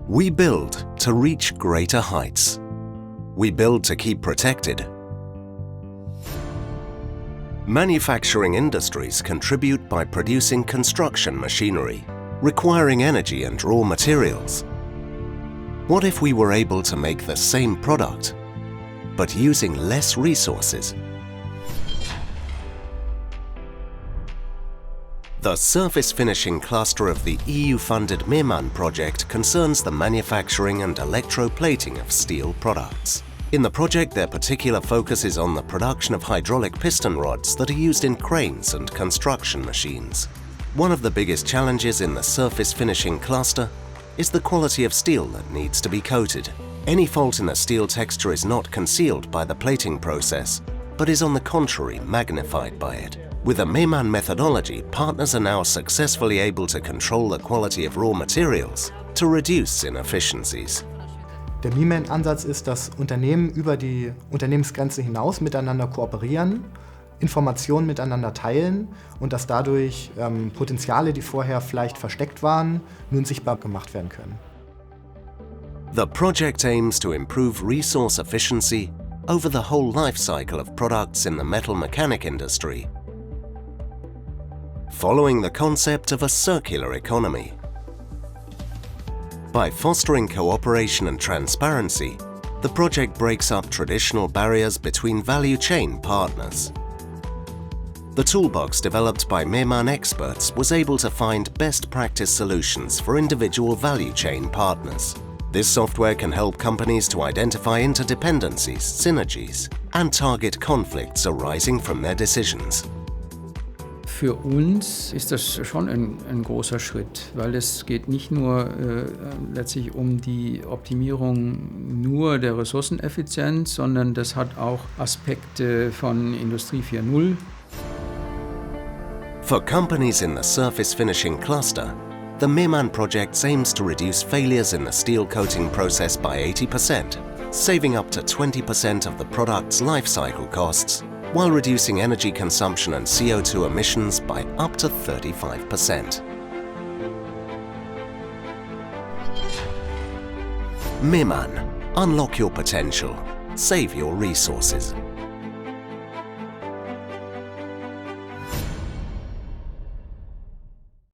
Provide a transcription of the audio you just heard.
We build to reach greater heights. We build to keep protected. Manufacturing industries contribute by producing construction machinery, requiring energy and raw materials. What if we were able to make the same product, but using less resources? The surface finishing cluster of the EU-funded MEHMAN project concerns the manufacturing and electroplating of steel products. In the project, their particular focus is on the production of hydraulic piston rods that are used in cranes and construction machines. One of the biggest challenges in the surface finishing cluster is the quality of steel that needs to be coated. Any fault in the steel texture is not concealed by the plating process, but is on the contrary magnified by it. With the MEHMAN methodology, partners are now successfully able to control the quality of raw materials to reduce inefficiencies. Der MEHMAN-Ansatz ist, dass Unternehmen über die Unternehmensgrenze hinaus miteinander kooperieren, Informationen miteinander teilen und dass dadurch Potenziale, die vorher vielleicht versteckt waren, nun sichtbar gemacht werden können. The project aims to improve resource efficiency over the whole life cycle of products in the metal mechanic industry, following the concept of a circular economy. By fostering cooperation and transparency, the project breaks up traditional barriers between value chain partners. The toolbox developed by MEHMAN experts was able to find best practice solutions for individual value chain partners. This software can help companies to identify interdependencies, synergies, and target conflicts arising from their decisions. Für uns ist das schon ein großer Schritt, weil es geht nicht nur letztlich um die Optimierung nur der Ressourceneffizienz, sondern das hat auch Aspekte von Industrie 4.0. For companies in the surface finishing cluster, the MEHMAN project aims to reduce failures in the steel coating process by 80%, saving up to 20% of the product's life cycle costs, while reducing energy consumption and CO2 emissions by up to 35%. MEHMAN, unlock your potential, save your resources.